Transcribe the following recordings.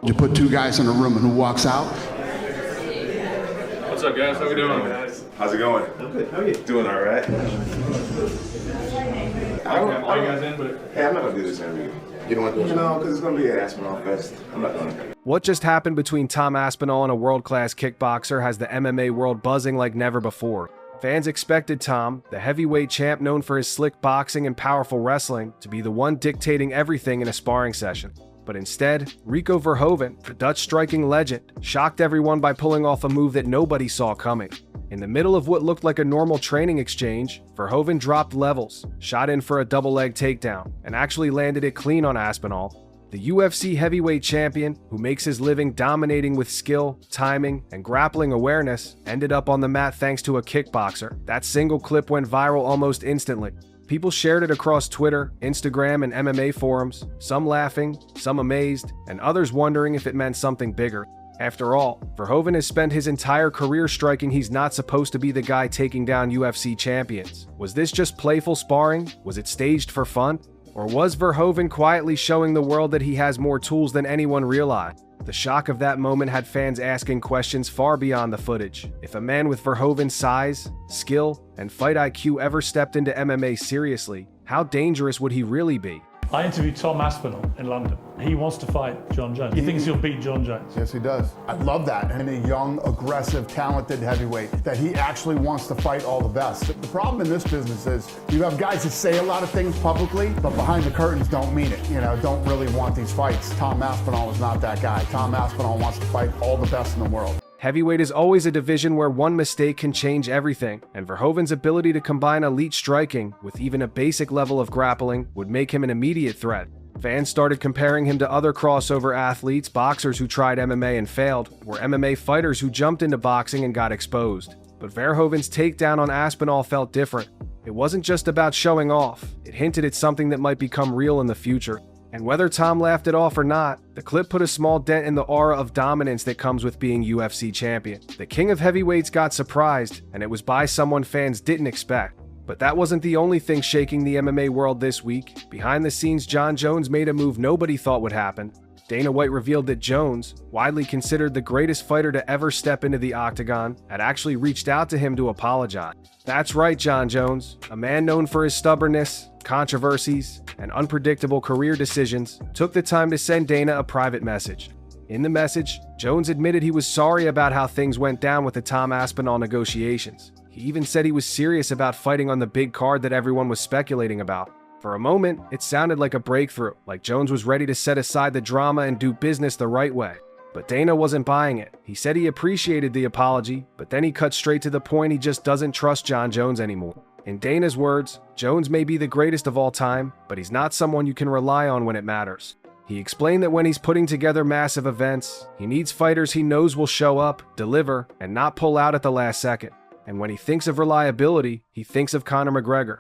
You put two guys in a room and who walks out? What's up, guys? How we doing? How's it going? I'm good. How are you? Doing all right. Why you guys in? But Hey, I'm not gonna do this interview. You don't want to do it? No, because it's gonna be an Aspinall fest. I'm not doing it. What just happened between Tom Aspinall and a world-class kickboxer has the MMA world buzzing like never before. Fans expected Tom, the heavyweight champ known for his slick boxing and powerful wrestling, to be the one dictating everything in a sparring session. But instead, Rico Verhoeven, the Dutch striking legend, shocked everyone by pulling off a move that nobody saw coming. In the middle of what looked like a normal training exchange, Verhoeven dropped levels, shot in for a double leg takedown, and actually landed it clean on Aspinall. The UFC heavyweight champion, who makes his living dominating with skill, timing, and grappling awareness, ended up on the mat thanks to a kickboxer. That single clip went viral almost instantly. People shared it across Twitter, Instagram, and MMA forums, some laughing, some amazed, and others wondering if it meant something bigger. After all, Verhoeven has spent his entire career striking he's not supposed to be the guy taking down UFC champions. Was this just playful sparring? Was it staged for fun? Or was Verhoeven quietly showing the world that he has more tools than anyone realized? The shock of that moment had fans asking questions far beyond the footage. If a man with Verhoeven's size, skill, and fight IQ ever stepped into MMA seriously, how dangerous would he really be? I interviewed Tom Aspinall in London. He wants to fight Jon Jones. He thinks he'll beat Jon Jones. Yes, he does. I love that. And a young, aggressive, talented heavyweight, that he actually wants to fight all the best. The problem in this business is you have guys that say a lot of things publicly, but behind the curtains don't mean it. Don't really want these fights. Tom Aspinall is not that guy. Tom Aspinall wants to fight all the best in the world. Heavyweight is always a division where one mistake can change everything, and Verhoeven's ability to combine elite striking with even a basic level of grappling would make him an immediate threat. Fans started comparing him to other crossover athletes, boxers who tried MMA and failed, or MMA fighters who jumped into boxing and got exposed. But Verhoeven's takedown on Aspinall felt different. It wasn't just about showing off, it hinted at something that might become real in the future. And whether Tom laughed it off or not, the clip put a small dent in the aura of dominance that comes with being UFC champion. The king of heavyweights got surprised, and it was by someone fans didn't expect. But that wasn't the only thing shaking the MMA world this week. Behind the scenes, Jon Jones made a move nobody thought would happen. Dana White revealed that Jones, widely considered the greatest fighter to ever step into the octagon, had actually reached out to him to apologize. That's right, Jon Jones, a man known for his stubbornness, controversies, and unpredictable career decisions, took the time to send Dana a private message. In the message, Jones admitted he was sorry about how things went down with the Tom Aspinall negotiations. He even said he was serious about fighting on the big card that everyone was speculating about. For a moment, it sounded like a breakthrough, like Jones was ready to set aside the drama and do business the right way. But Dana wasn't buying it. He said he appreciated the apology, but then he cut straight to the point he just doesn't trust Jon Jones anymore. In Dana's words, Jones may be the greatest of all time, but he's not someone you can rely on when it matters. He explained that when he's putting together massive events, he needs fighters he knows will show up, deliver, and not pull out at the last second. And when he thinks of reliability, he thinks of Conor McGregor.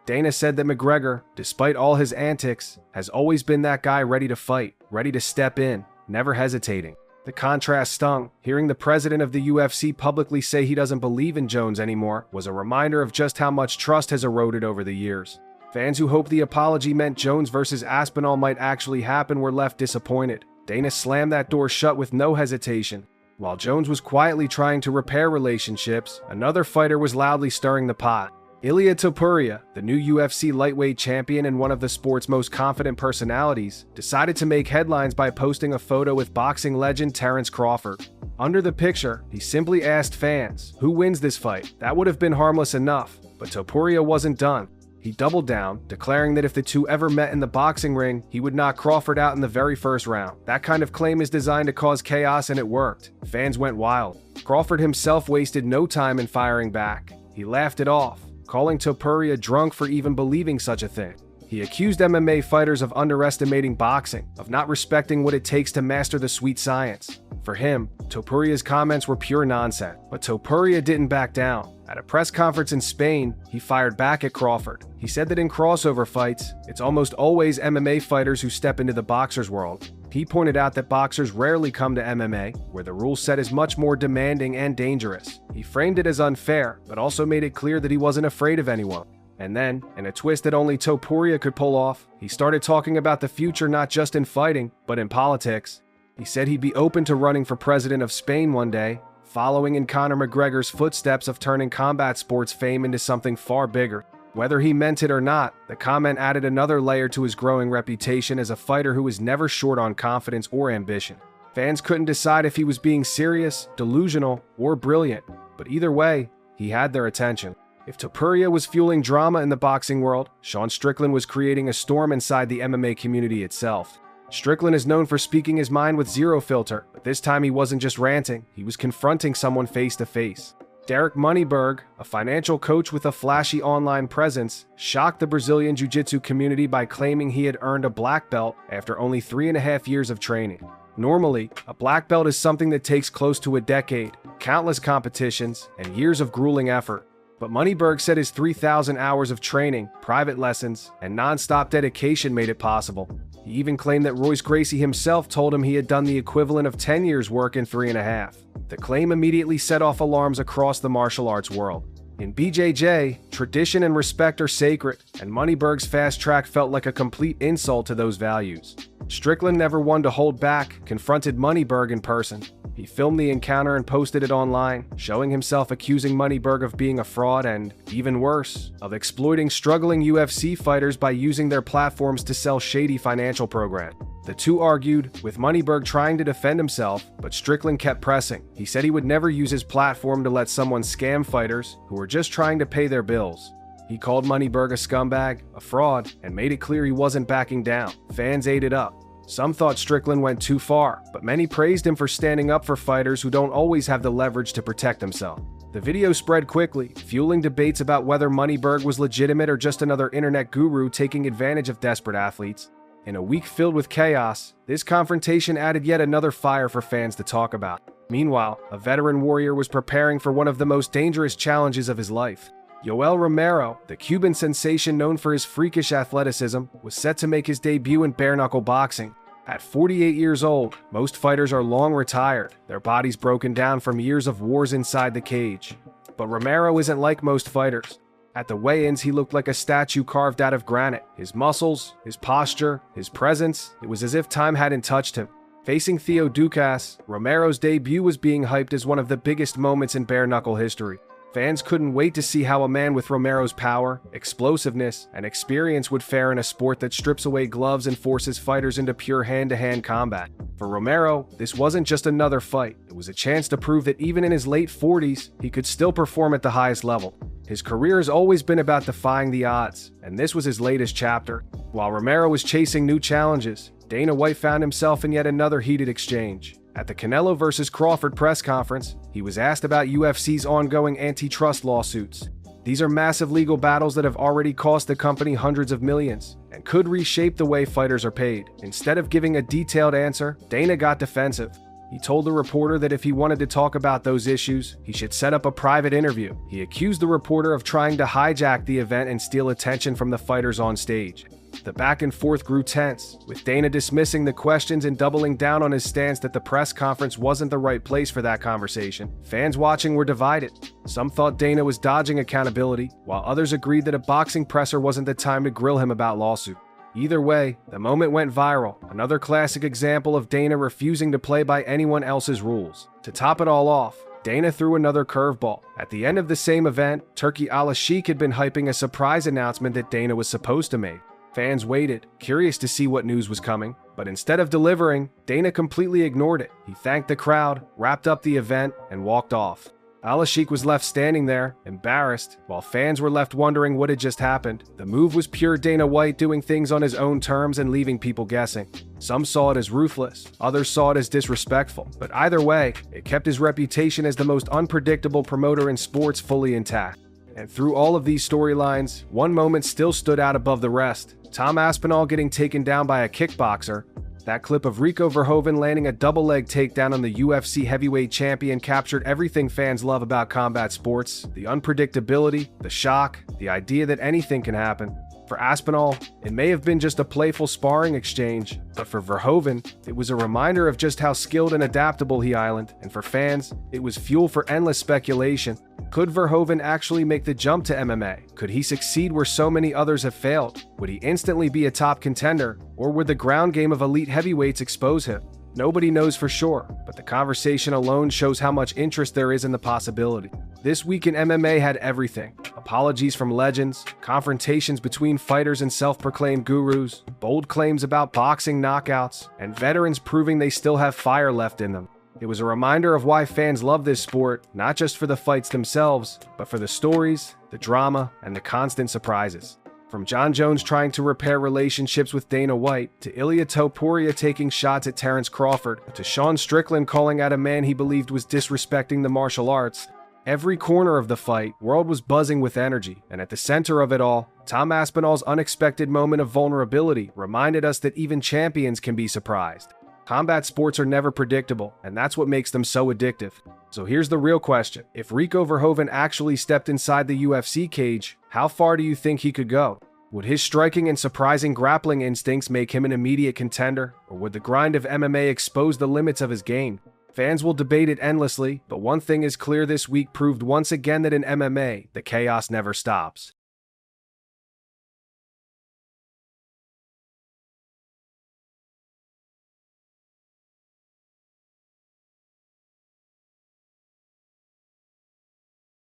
Dana said that McGregor, despite all his antics, has always been that guy ready to fight, ready to step in, never hesitating. The contrast stung. Hearing the president of the UFC publicly say he doesn't believe in Jones anymore was a reminder of just how much trust has eroded over the years. Fans who hoped the apology meant Jones versus Aspinall might actually happen were left disappointed. Dana slammed that door shut with no hesitation. While Jones was quietly trying to repair relationships, another fighter was loudly stirring the pot. Ilia Topuria, the new UFC lightweight champion and one of the sport's most confident personalities, decided to make headlines by posting a photo with boxing legend Terrence Crawford. Under the picture, he simply asked fans, who wins this fight? That would have been harmless enough, but Topuria wasn't done. He doubled down, declaring that if the two ever met in the boxing ring, he would knock Crawford out in the very first round. That kind of claim is designed to cause chaos, and it worked. Fans went wild. Crawford himself wasted no time in firing back. He laughed it off, calling Topuria drunk for even believing such a thing. He accused MMA fighters of underestimating boxing, of not respecting what it takes to master the sweet science. For him, Topuria's comments were pure nonsense, but Topuria didn't back down. At a press conference in Spain, he fired back at Crawford. He said that in crossover fights, it's almost always MMA fighters who step into the boxer's world. He pointed out that boxers rarely come to MMA, where the rule set is much more demanding and dangerous. He framed it as unfair, but also made it clear that he wasn't afraid of anyone. And then, in a twist that only Topuria could pull off, he started talking about the future not just in fighting, but in politics. He said he'd be open to running for president of Spain one day, following in Conor McGregor's footsteps of turning combat sports fame into something far bigger. Whether he meant it or not, the comment added another layer to his growing reputation as a fighter who was never short on confidence or ambition. Fans couldn't decide if he was being serious, delusional, or brilliant, but either way, he had their attention. If Topuria was fueling drama in the boxing world, Sean Strickland was creating a storm inside the MMA community itself. Strickland is known for speaking his mind with zero filter, but this time he wasn't just ranting, he was confronting someone face to face. Derek Moneyberg, a financial coach with a flashy online presence, shocked the Brazilian jiu-jitsu community by claiming he had earned a black belt after only 3.5 years of training. Normally, a black belt is something that takes close to a decade, countless competitions, and years of grueling effort. But Moneyberg said his 3,000 hours of training, private lessons, and non-stop dedication made it possible. He even claimed that Royce Gracie himself told him he had done the equivalent of 10 years' work in 3.5. The claim immediately set off alarms across the martial arts world. In BJJ, tradition and respect are sacred, and Moneyberg's fast track felt like a complete insult to those values. Strickland, never one to hold back, confronted Moneyberg in person. He filmed the encounter and posted it online, showing himself accusing Moneyberg of being a fraud and, even worse, of exploiting struggling UFC fighters by using their platforms to sell shady financial programs. The two argued, with Moneyberg trying to defend himself, but Strickland kept pressing. He said he would never use his platform to let someone scam fighters who were just trying to pay their bills. He called Moneyberg a scumbag, a fraud, and made it clear he wasn't backing down. Fans ate it up. Some thought Strickland went too far, but many praised him for standing up for fighters who don't always have the leverage to protect themselves. The video spread quickly, fueling debates about whether Moneyberg was legitimate or just another internet guru taking advantage of desperate athletes. In a week filled with chaos, this confrontation added yet another fire for fans to talk about. Meanwhile, a veteran warrior was preparing for one of the most dangerous challenges of his life. Yoel Romero, the Cuban sensation known for his freakish athleticism, was set to make his debut in bare-knuckle boxing. At 48 years old, most fighters are long retired, their bodies broken down from years of wars inside the cage. But Romero isn't like most fighters. At the weigh-ins, he looked like a statue carved out of granite. His muscles, his posture, his presence, it was as if time hadn't touched him. Facing Theo Ducas, Romero's debut was being hyped as one of the biggest moments in bare-knuckle history. Fans couldn't wait to see how a man with Romero's power, explosiveness, and experience would fare in a sport that strips away gloves and forces fighters into pure hand-to-hand combat. For Romero, this wasn't just another fight. It was a chance to prove that even in his late 40s, he could still perform at the highest level. His career has always been about defying the odds, and this was his latest chapter. While Romero was chasing new challenges, Dana White found himself in yet another heated exchange. At the Canelo vs. Crawford press conference, he was asked about UFC's ongoing antitrust lawsuits. These are massive legal battles that have already cost the company hundreds of millions and could reshape the way fighters are paid. Instead of giving a detailed answer, Dana got defensive. He told the reporter that if he wanted to talk about those issues, he should set up a private interview. He accused the reporter of trying to hijack the event and steal attention from the fighters on stage. The back and forth grew tense, with Dana dismissing the questions and doubling down on his stance that the press conference wasn't the right place for that conversation. Fans watching were divided. Some thought Dana was dodging accountability, while others agreed that a boxing presser wasn't the time to grill him about lawsuit. Either way, the moment went viral, another classic example of Dana refusing to play by anyone else's rules. To top it all off, Dana threw another curveball. At the end of the same event, Turki Al-Sheikh had been hyping a surprise announcement that Dana was supposed to make. Fans waited, curious to see what news was coming, but instead of delivering, Dana completely ignored it. He thanked the crowd, wrapped up the event, and walked off. Al-Sheikh was left standing there, embarrassed, while fans were left wondering what had just happened. The move was pure Dana White doing things on his own terms and leaving people guessing. Some saw it as ruthless, others saw it as disrespectful, but either way, it kept his reputation as the most unpredictable promoter in sports fully intact. And through all of these storylines, one moment still stood out above the rest. Tom Aspinall getting taken down by a kickboxer. That clip of Rico Verhoeven landing a double-leg takedown on the UFC heavyweight champion captured everything fans love about combat sports: the unpredictability, the shock, the idea that anything can happen. For Aspinall, it may have been just a playful sparring exchange, but for Verhoeven, it was a reminder of just how skilled and adaptable he island, and for fans, it was fuel for endless speculation. Could Verhoeven actually make the jump to MMA? Could he succeed where so many others have failed? Would he instantly be a top contender, or would the ground game of elite heavyweights expose him? Nobody knows for sure, but the conversation alone shows how much interest there is in the possibility. This week in MMA had everything: apologies from legends, confrontations between fighters and self-proclaimed gurus, bold claims about boxing knockouts, and veterans proving they still have fire left in them. It was a reminder of why fans love this sport, not just for the fights themselves, but for the stories, the drama, and the constant surprises. From Jon Jones trying to repair relationships with Dana White, to Ilia Topuria taking shots at Terrence Crawford, to Sean Strickland calling out a man he believed was disrespecting the martial arts, every corner of the fight, world was buzzing with energy, and at the center of it all, Tom Aspinall's unexpected moment of vulnerability reminded us that even champions can be surprised. Combat sports are never predictable, and that's what makes them so addictive. So here's the real question. If Rico Verhoeven actually stepped inside the UFC cage, how far do you think he could go? Would his striking and surprising grappling instincts make him an immediate contender, or would the grind of MMA expose the limits of his game? Fans will debate it endlessly, but one thing is clear: this week proved once again that in MMA, the chaos never stops.